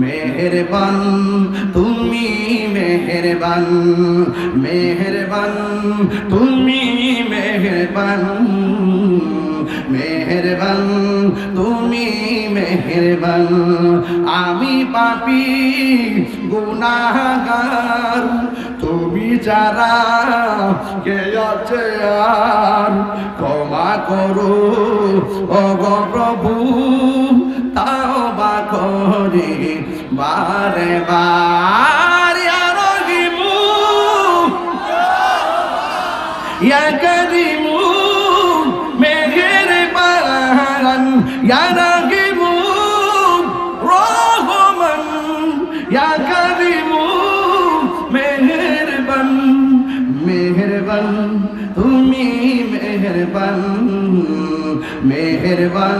মেহেরবান তুমি মেহেরবান, মেহেরবান তুমি মেহেরবান, মেহেরবান তুমি মেহেরবান। আমি পাপী গুনাহগার, তুমি যারা কে আছে আর ক্ষমা করো ওগো প্রভু, তাওবা করি বারে বার। ইয়া রহিমু ইয়া করিমু মেহেরবান, ইয়া রহিমু রহমান, ইয়া করিমু মেহেরবান, মেহেরবান তুমি মেহেরবান, মেহেরবান।